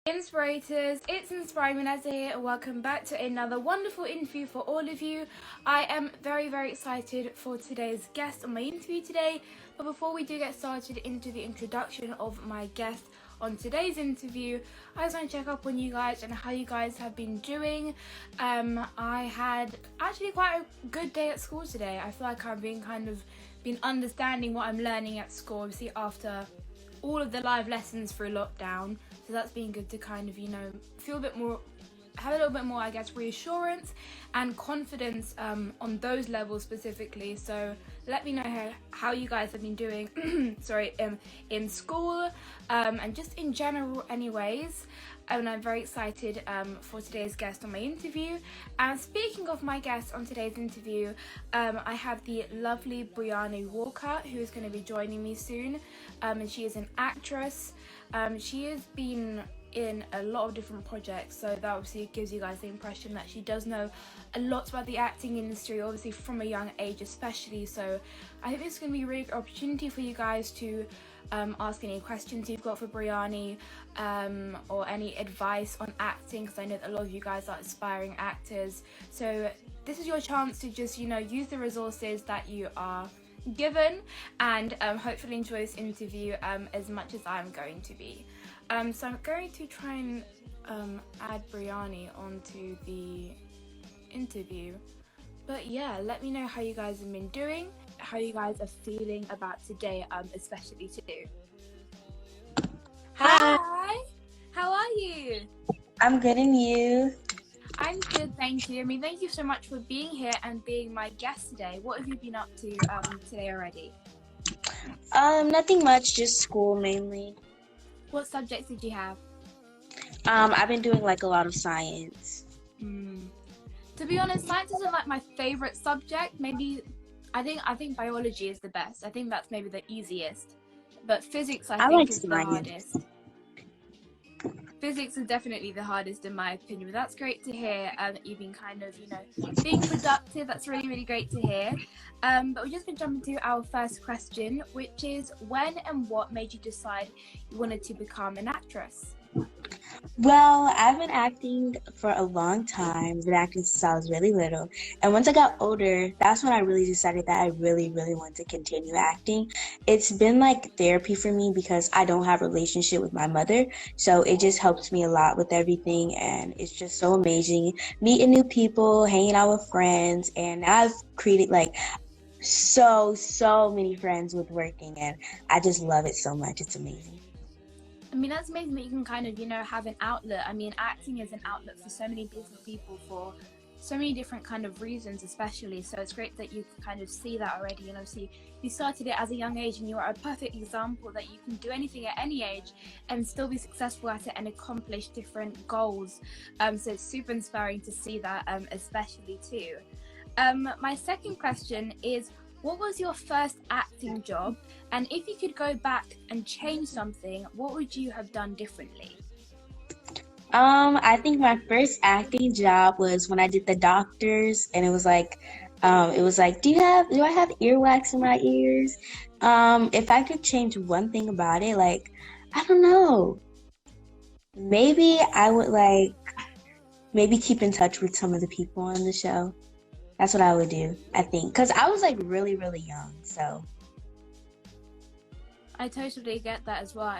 Inspirators, it's Inspiring Vanessa here. Welcome back to another wonderful interview for all of you. I am very excited for today's guest on my interview today. But before we do get started into the introduction of my guest on today's interview, I just want to check up on you guys and how you guys have been doing. I had actually quite a good day at school today. I feel like I've been understanding what I'm learning at school, obviously after all of the live lessons through lockdown. So that's been good to feel a bit more, have a little bit more, I guess, reassurance and confidence on those levels specifically. So let me know how you guys have been doing in school and just in general anyways. And I'm very excited for today's guest on my interview. And speaking of my guest on today's interview, I have the lovely Brianni Walker, who is going to be joining me soon. And she is an actress. She has been in a lot of different projects, so that obviously gives you guys the impression that she does know a lot about the acting industry, obviously from a young age especially. So I think this is going to be a really good opportunity for you guys to ask any questions you've got for Brianni or any advice on acting, because I know that a lot of you guys are aspiring actors. So this is your chance to just use the resources that you are given and hopefully enjoy this interview as much as I'm going to be. So I'm going to try and add Brianni onto the interview. But yeah, let me know how you guys have been doing, how you guys are feeling about today, especially too. Hi, Hi, how are you? I'm good, and you? I'm good, thank you. Thank you so much for being here and being my guest today. What have you been up to today already? Nothing much, just school mainly. What subjects did you have? I've been doing like a lot of science. To be honest, science isn't like my favorite subject. Maybe I think biology is the best. I think that's maybe the easiest. But physics I think like is science. the hardest. Physics is definitely the hardest in my opinion, but that's great to hear that you've been being productive. That's really great to hear. But we're just going to jump into our first question, which is when and what made you decide you wanted to become an actress? Well, I've been acting for a long time. I've been acting since I was really little. And once I got older, that's when I really decided that I really want to continue acting. It's been like therapy for me because I don't have a relationship with my mother. So it just helps me a lot with everything. And it's just so amazing meeting new people, hanging out with friends. And I've created like so many friends with working. And I just love it so much. It's amazing. That's amazing that you can have an outlet. Acting is an outlet for so many different people for so many different kind of reasons, especially. So it's great that you can see that already. See, you started it as a young age and you are a perfect example that you can do anything at any age and still be successful at it and accomplish different goals. So it's super inspiring to see that, especially too. My second question is, what was your first acting job? And if you could go back and change something, what would you have done differently? I think my first acting job was when I did the doctors, and it was like, do I have earwax in my ears? If I could change one thing about it, like, I don't know, maybe I would maybe keep in touch with some of the people on the show. That's what I would do, I think, because I was like really young, so. I totally get that as well.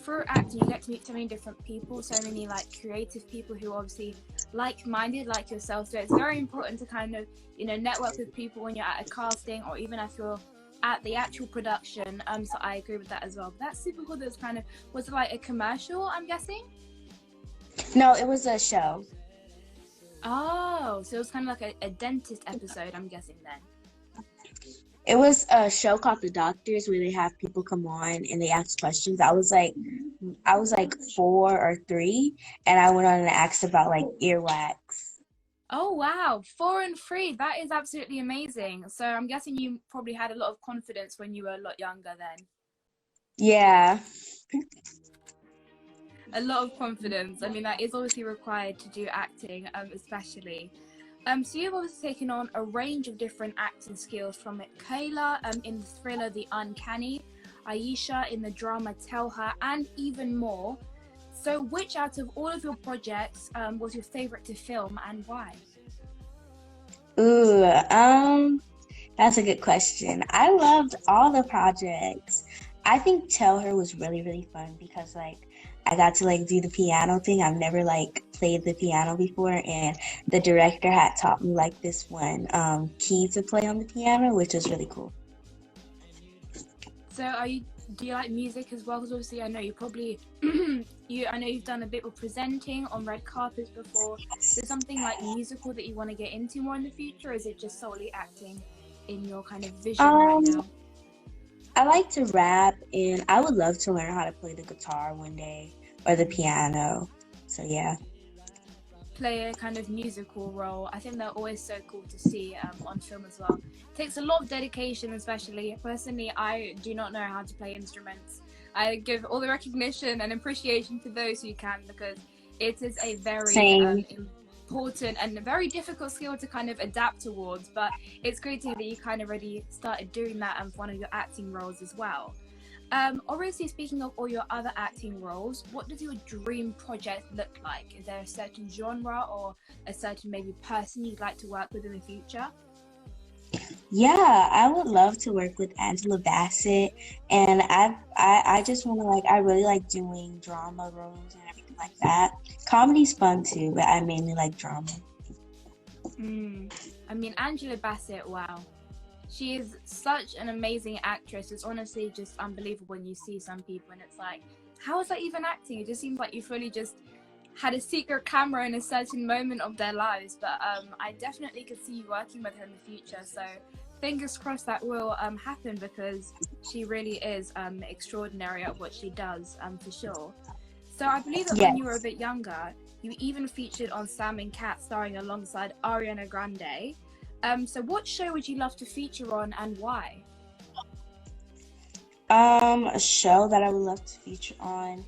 Through acting, you get to meet so many different people, so many creative people who are obviously like-minded like yourself. So it's very important to network with people when you're at a casting or even if you're at the actual production. So I agree with that as well. But that's super cool. Was it like a commercial, I'm guessing? No, it was a show. Oh, so it was like a dentist episode, I'm guessing then. It was a show called The Doctors where they have people come on and they ask questions. I was like 4 or 3, and I went on and asked about earwax. Oh wow, 4 and 3, that is absolutely amazing. So I'm guessing you probably had a lot of confidence when you were a lot younger then. Yeah. A lot of confidence. That is obviously required to do acting, especially. So you've obviously taken on a range of different acting skills, from Kayla in the thriller The Uncanny, Aisha in the drama Tell Her, and even more. So which out of all of your projects was your favorite to film, and why? Ooh, that's a good question. I loved all the projects. I think Tell Her was really, really fun because like I got to like do the piano thing. I've never like played the piano before, and the director had taught me like this one key to play on the piano, which was really cool. So do you like music as well? Because obviously I know you probably I know you've done a bit of presenting on red carpets before. Is there something like musical that you want to get into more in the future, or is it just solely acting in your kind of vision right Um, now? I like to rap, and I would love to learn how to play the guitar one day or the piano. So yeah. Play a kind of musical role. I think they're always so cool to see on film as well. It takes a lot of dedication, especially. Personally, I do not know how to play instruments. I give all the recognition and appreciation to those who can, because it is a very Same. important and a very difficult skill to kind of adapt towards. But it's great to hear that you kind of already started doing that for one of your acting roles as well. Obviously, speaking of all your other acting roles, what does your dream project look like? Is there a certain genre or a certain maybe person you'd like to work with in the future? Yeah, I would love to work with Angela Bassett, and I just want to like I really like doing drama roles and everything like that. Comedy's fun too, but I mainly like drama. I mean, Angela Bassett, wow. She is such an amazing actress. It's honestly just unbelievable when you see some people and it's like, how is that even acting? It just seems like you fully just had a secret camera in a certain moment of their lives. But I definitely could see you working with her in the future. So fingers crossed that will happen, because she really is extraordinary at what she does, for sure. So I believe that when you were a Yes. bit younger, you even featured on Sam and Cat, starring alongside Ariana Grande. So what show would you love to feature on, and why? A show that I would love to feature on.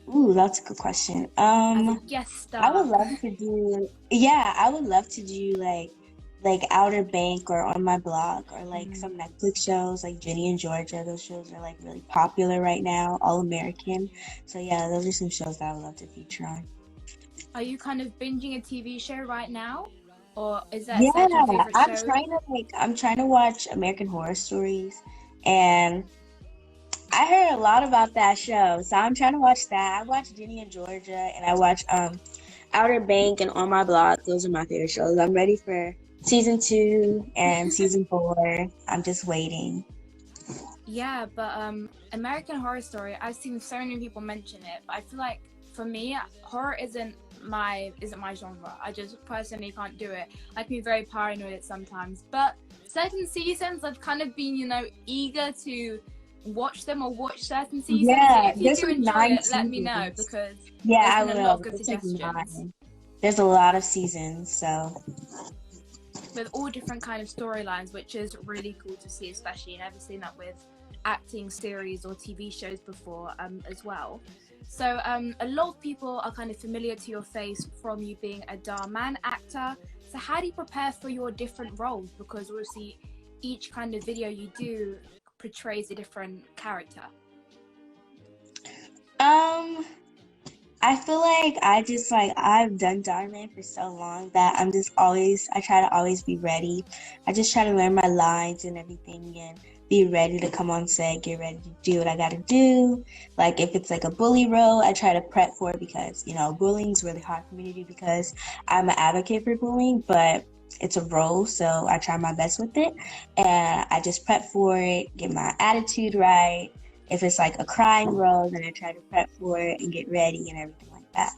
Ooh, that's a good question. As a guest I would star. love to do, yeah, I would love to do like Outer Bank or On My Block or like some Netflix shows like Ginny and Georgia. Those shows are like really popular right now, all American. So yeah, those are some shows that I would love to feature on. Are you kind of binging a TV show right now? Or is there a Yeah, certain favorite show? I'm trying to watch American Horror Stories, and I heard a lot about that show, so I'm trying to watch that. I watched Ginny and Georgia, and I watched Outer Bank and On My Block. Those are my favorite shows. I'm ready for season 2 and season 4. I'm just waiting. Yeah, but American Horror Story, I've seen so many people mention it, but I feel like for me, horror isn't my genre. I just personally can't do it. I can be very paranoid at sometimes. But certain seasons I've kind of been, eager to watch them or watch certain seasons. So Yeah, if you there's do like enjoy 9 it, let me know, seasons. because Yeah, there's I been a lot of will. good It's like suggestions 9. There's a lot of seasons, so with all different kind of storylines, which is really cool to see, especially never seen that with acting series or TV shows before, as well. So a lot of people are kind of familiar to your face from you being a Darman actor. So how do you prepare for your different roles? Because obviously each kind of video you do portrays a different character. um I feel like I've done Darman for so long that I try to always be ready. I just try to learn my lines and everything and be ready to come on set, get ready to do what I gotta do. Like if it's like a bully role, I try to prep for it because, bullying's really hard for me to do because I'm an advocate for bullying, but it's a role, so I try my best with it. And I just prep for it, get my attitude right. If it's like a crying role, then I try to prep for it and get ready and everything like that.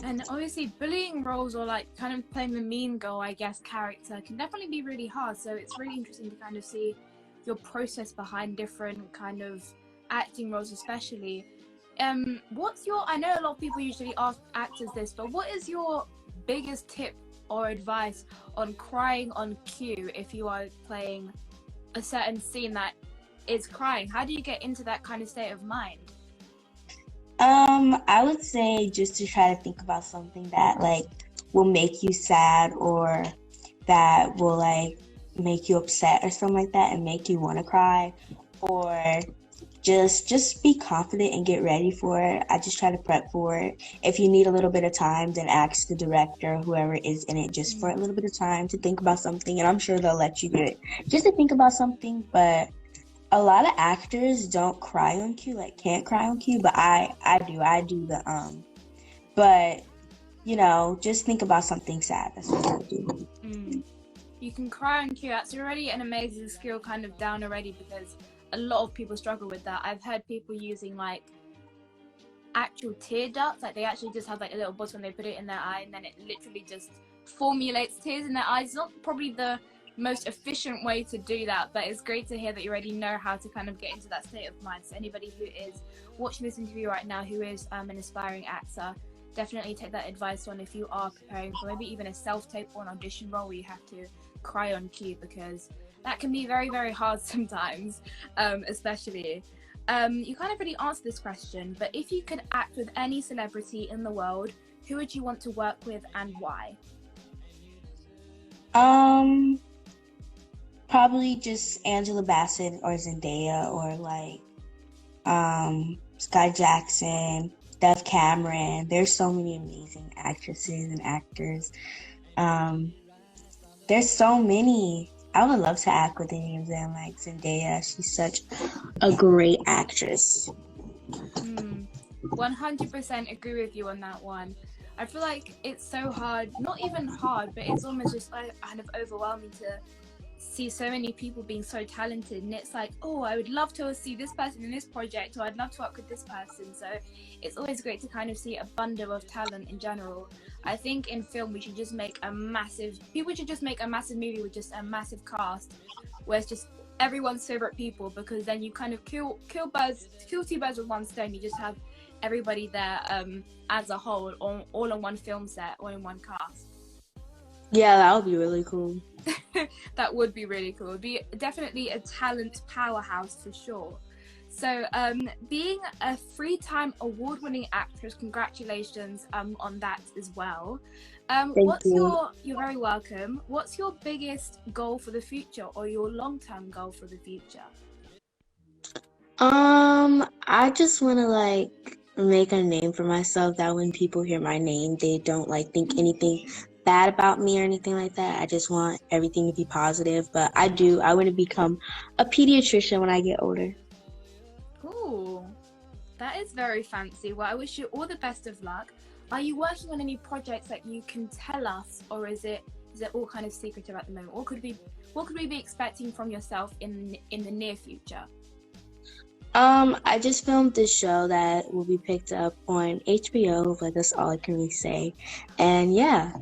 And obviously bullying roles, or like kind of playing the mean girl, I guess, character can definitely be really hard. So it's really interesting to kind of see your process behind different kind of acting roles, especially. I know a lot of people usually ask actors this, but what is your biggest tip or advice on crying on cue if you are playing a certain scene that is crying? How do you get into that kind of state of mind? I would say just to try to think about something that like will make you sad or that will like make you upset or something like that and make you want to cry, or just be confident and get ready for it. I just try to prep for it. If you need a little bit of time, then ask the director, whoever is in it, just for a little bit of time to think about something, and I'm sure they'll let you do it just to think about something. But a lot of actors don't cry on cue, like can't cry on cue, but I do the but just think about something sad. That's what I do. You can cry on cue. That's already an amazing skill kind of down already, because a lot of people struggle with that. I've heard people using like actual tear ducts, like they actually just have like a little bottle and they put it in their eye and then it literally just formulates tears in their eyes. It's not probably the most efficient way to do that, but it's great to hear that you already know how to kind of get into that state of mind. So anybody who is watching this interview right now who is an aspiring actor, definitely take that advice on if you are preparing for maybe even a self-tape or an audition role where you have to cry on cue, because that can be very, very hard sometimes, especially. You kind of already answered this question, but if you could act with any celebrity in the world, who would you want to work with and why? Probably just Angela Bassett or Zendaya or like Sky Jackson, Dove Cameron. There's so many amazing actresses and actors. There's so many. I would love to act with any of them, like Zendaya. She's such a great actress. 100% agree with you on that one. I feel like it's so hard, not even hard, but it's almost just like kind of overwhelming to see so many people being so talented, and it's like, oh, I would love to see this person in this project, or I'd love to work with this person. So it's always great to kind of see a bundle of talent in general. I think in film we should just make a massive movie with just a massive cast where it's just everyone's favorite people, because then you kind of kill two birds with one stone. You just have everybody there as a whole, all on one film set, all in one cast. Yeah, that would be really cool. That would be really cool. It would be definitely a talent powerhouse for sure. So being a 3-time award-winning actress, congratulations on that as well. Thank you. You're very welcome. What's your biggest goal for the future, or your long-term goal for the future? I just want to like make a name for myself that when people hear my name, they don't like think anything bad about me or anything like that. I just want everything to be positive. But I want to become a pediatrician when I get older. Ooh, that is very fancy. Well, I wish you all the best of luck. Are you working on any projects that you can tell us, or is it all kind of secretive at the moment? What could we be expecting from yourself in the near future? I just filmed this show that will be picked up on HBO, but that's all I can really say. And yeah.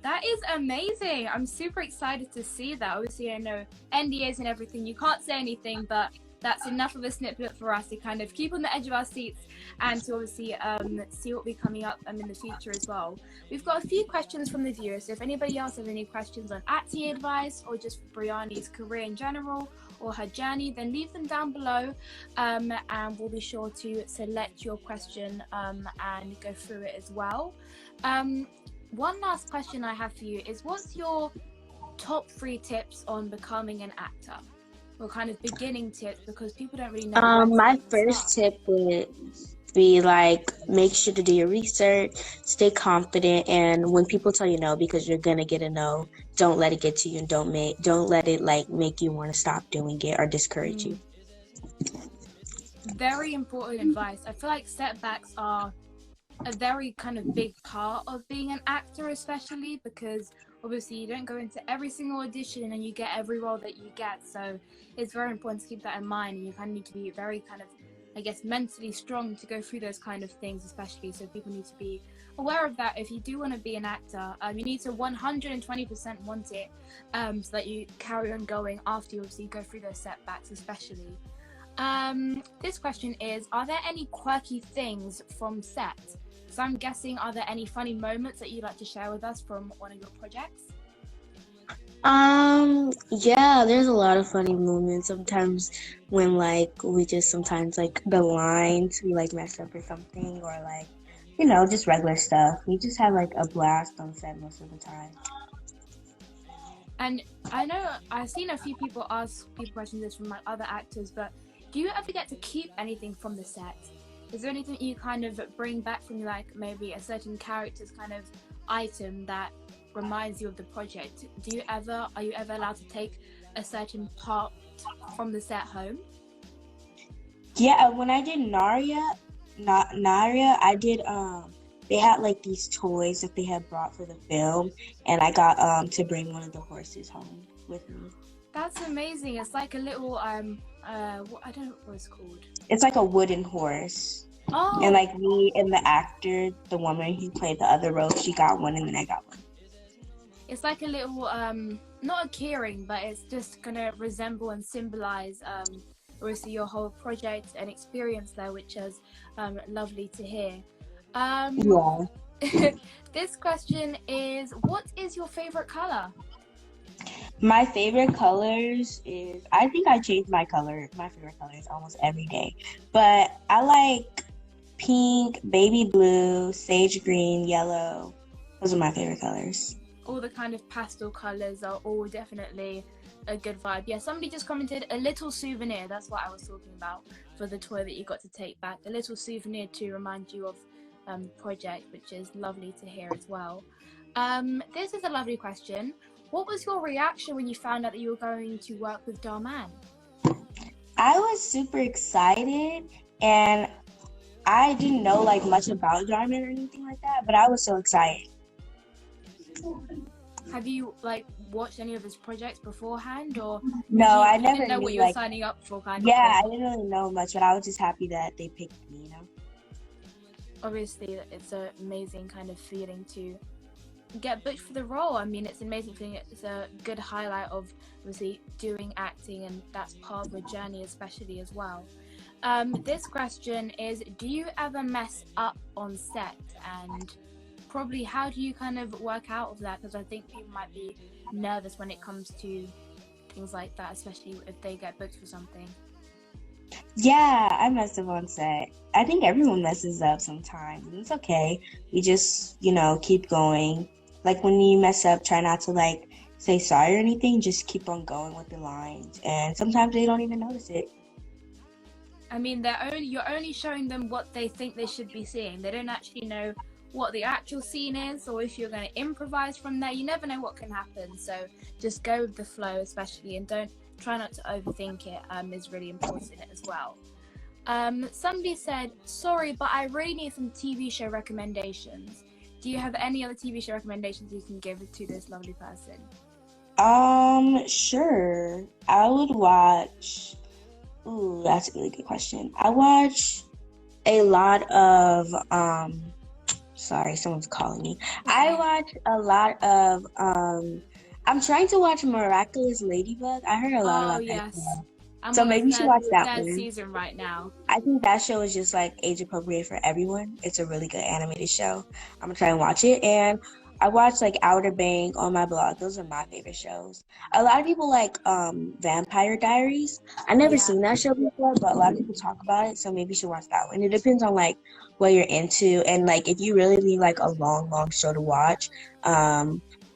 That is amazing. I'm super excited to see that. Obviously, I know NDAs and everything. You can't say anything, but that's enough of a snippet for us to kind of keep on the edge of our seats and to obviously see what will be coming up in the future as well. We've got a few questions from the viewers. So if anybody else has any questions on acting advice or just Brianni's career in general or her journey, then leave them down below, and we'll be sure to select your question and go through it as well. One last question I have for you is, what's your top 3 tips on becoming an actor? Or kind of beginning tips, because people don't really know. My first tip would be like, make sure to do your research, stay confident, and when people tell you no, because you're gonna get a no, don't let it get to you, and don't let it like make you want to stop doing it or discourage you. Very important advice. I feel like setbacks are a very kind of big part of being an actor, especially because obviously you don't go into every single audition and you get every role that you get. So it's very important to keep that in mind, and you kind of need to be very kind of, I guess, mentally strong to go through those kind of things, especially. So people need to be aware of that. If you do want to be an actor, you need to 120% want it, so that you carry on going after you obviously go through those setbacks, especially. This question is, are there any quirky things from set? So I'm guessing, are there any funny moments that you'd like to share with us from one of your projects? Yeah, there's a lot of funny moments. Sometimes when like we just sometimes like the lines we like mess up or something, or like just regular stuff. We just had like a blast on set most of the time. And I know I've seen a few people ask people questions this from like other actors, but do you ever get to keep anything from the set? Is there anything you kind of bring back from like maybe a certain character's kind of item that reminds you of the project? Are you ever allowed to take a certain part from the set home? Yeah, when I did Narya, I did they had like these toys that they had brought for the film, and I got to bring one of the horses home with me. That's amazing. It's like a little I don't know what it's called. It's like a wooden horse. Oh. And like me and the actor, the woman who played the other role, she got one and then I got one. It's like a little not a keyring, but it's just gonna resemble and symbolize obviously your whole project and experience there, which is lovely to hear. Yeah. This question is, what is your favorite color? My favorite colors is, I think I change my favorite colors almost every day. But I like pink, baby blue, sage green, yellow. Those are my favorite colors. All the kind of pastel colors are all definitely a good vibe. Yeah, somebody just commented a little souvenir. That's what I was talking about for the toy that you got to take back. A little souvenir to remind you of the project, which is lovely to hear as well. This is a lovely question. What was your reaction when you found out that you were going to work with Darman? I was super excited, and I didn't know like much about Darman or anything like that, but I was so excited. Have you like watched any of his projects beforehand, or no? I you never didn't know knew, what you were signing up for, kind of? Yeah, I didn't really know much, but I was just happy that they picked me. Obviously, it's an amazing kind of feeling to get booked for the role. I mean, it's an amazing feeling. It's a good highlight of obviously doing acting, and that's part of the journey, especially as well. This question is, do you ever mess up on set, and probably how do you kind of work out of that? Because I think people might be nervous when it comes to things like that, especially if they get booked for something. Yeah, I mess up on set. I think everyone messes up sometimes, and it's okay. We just, keep going. Like when you mess up, try not to like say sorry or anything. Just keep on going with the lines, and sometimes they don't even notice it. I mean, you're only showing them what they think they should be seeing. They don't actually know what the actual scene is, or if you're going to improvise from there. You never know what can happen. So just go with the flow, especially, and try not to overthink it. Is really important as well. Somebody said, sorry, but I really need some TV show recommendations. Do you have any other TV show recommendations you can give to this lovely person? Sure. I would watch. Ooh, that's a really good question. I watch a lot of sorry, someone's calling me. Okay. I watch a lot of I'm trying to watch Miraculous Ladybug. I heard a lot about that. So maybe you should watch that one. Season right now. I think that show is just like age appropriate for everyone. It's a really good animated show. I'm gonna try and watch it. And I watch like Outer Banks on my blog. Those are my favorite shows. A lot of people like Vampire Diaries. I never seen that show before, but a lot of people talk about it. So maybe you should watch that one. It depends on like what you're into, and like if you really need like a long show to watch.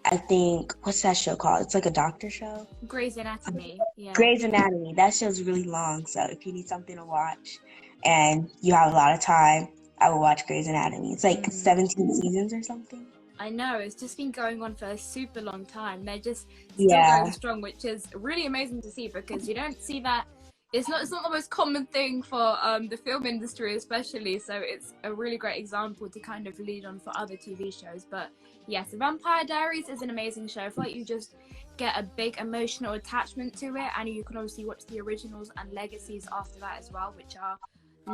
I think, what's that show called? It's like a doctor show. Grey's Anatomy. Yeah. Grey's Anatomy. That show's really long, so if you need something to watch and you have a lot of time, I will watch Grey's Anatomy. It's like 17 seasons or something. I know, it's just been going on for a super long time. They're just still going strong, which is really amazing to see, because you don't see that. It's not the most common thing for the film industry, especially. So it's a really great example to kind of lead on for other TV shows. But yes, Vampire Diaries is an amazing show. I feel like you just get a big emotional attachment to it, and you can obviously watch the originals and legacies after that as well, which are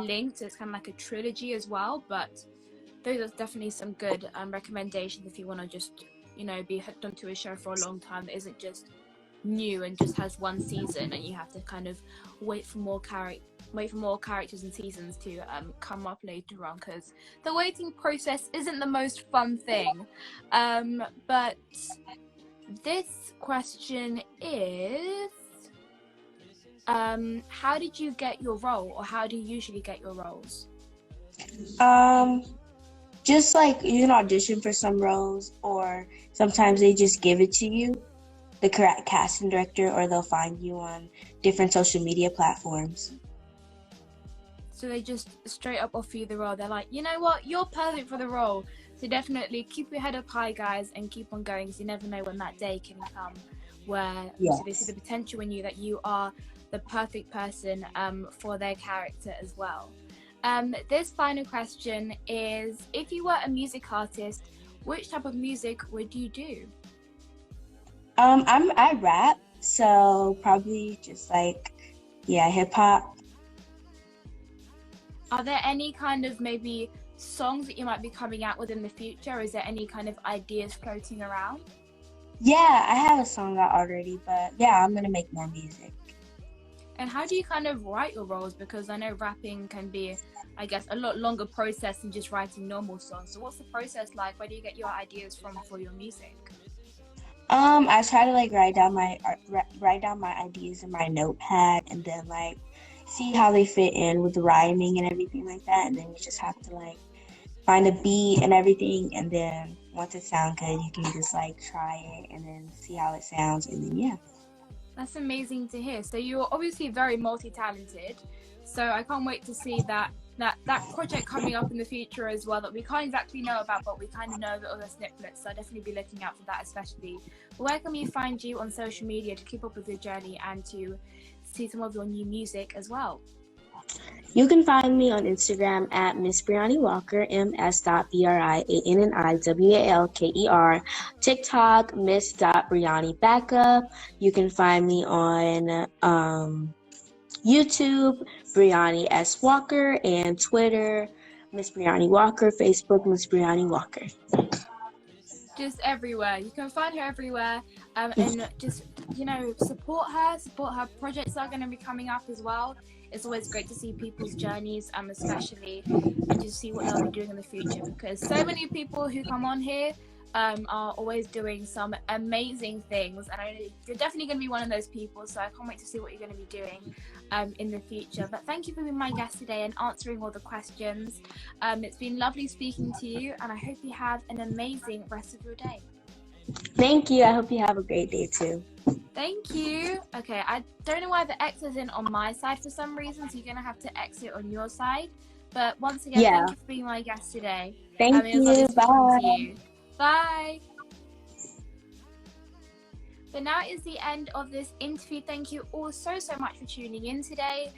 linked. So it's kind of like a trilogy as well. But those are definitely some good recommendations if you want to just, be hooked onto a show for a long time that isn't just new and just has one season, and you have to kind of wait for more characters and seasons to come up later on, because the waiting process isn't the most fun thing. But this question is, how did you get your role, or how do you usually get your roles? Just like you can audition for some roles, or sometimes they just give it to you, the correct casting director, or they'll find you on different social media platforms. So they just straight up offer you the role. They're like, you know what, you're perfect for the role. So definitely keep your head up high, guys, and keep on going, because you never know when that day can come where they see the potential in you, that you are the perfect person for their character as well. This final question is, if you were a music artist, which type of music would you do? I rap, so probably just like, hip hop. Are there any kind of maybe songs that you might be coming out with in the future? Is there any kind of ideas floating around? Yeah, I have a song out already, but yeah, I'm gonna make more music. And how do you kind of write your roles? Because I know rapping can be, I guess, a lot longer process than just writing normal songs. So what's the process like? Where do you get your ideas from for your music? I try to like write down my ideas in my notepad, and then like see how they fit in with the rhyming and everything like that, and then you just have to like find a beat and everything, and then once it sounds good, you can just like try it and then see how it sounds, and then yeah. That's amazing to hear. So you're obviously very multi-talented. So I can't wait to see that project coming up in the future as well, that we can't exactly know about, but we kind of know the other snippets. So I'll definitely be looking out for that, especially. Where can we find you on social media to keep up with your journey and to see some of your new music as well? You can find me on Instagram at Miss Brianni Walker, MS.BRIANNIWALKER. TikTok, Miss.Brianni Backup. You can find me on YouTube, Brianni S Walker, and Twitter, Miss Brianni Walker. Facebook, Miss Brianni Walker. Just everywhere. You can find her everywhere, and just, support her projects that are going to be coming up as well. It's always great to see people's journeys, especially, and just see what they'll be doing in the future, because so many people who come on here are always doing some amazing things, and you're definitely going to be one of those people, so I can't wait to see what you're going to be doing in the future. But thank you for being my guest today and answering all the questions. It's been lovely speaking to you, and I hope you have an amazing rest of your day. Thank you. I hope you have a great day too. Thank you. Okay, I don't know why the X isn't on my side for some reason, so you're going to have to exit on your side. But once again, thank you for being my guest today. Thank you. Bye. Bye. So now is the end of this interview. Thank you all so much for tuning in today.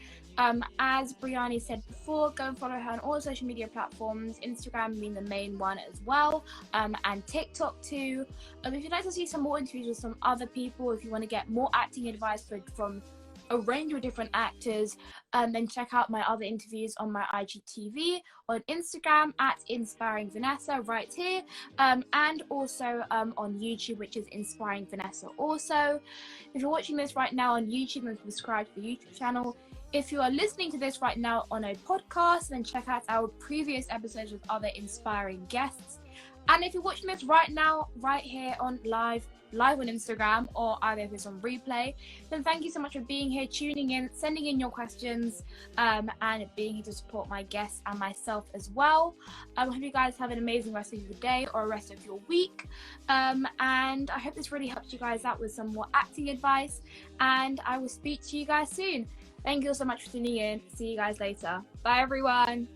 As Brianni said before, go and follow her on all social media platforms, Instagram being the main one as well, and TikTok too. If you'd like to see some more interviews with some other people, if you want to get more acting advice from a range of different actors, then check out my other interviews on my IGTV, on Instagram at inspiringvanessa right here, and also on YouTube, which is Inspiring Vanessa also. If you're watching this right now on YouTube, then subscribe to the YouTube channel. If you are listening to this right now on a podcast, then check out our previous episodes with other inspiring guests. And if you're watching this right now, right here on live on Instagram, or either if it's on replay, then thank you so much for being here, tuning in, sending in your questions, and being here to support my guests and myself as well. I hope you guys have an amazing rest of your day or rest of your week, and I hope this really helped you guys out with some more acting advice, and I will speak to you guys soon. Thank you all so much for tuning in. See you guys later. Bye everyone.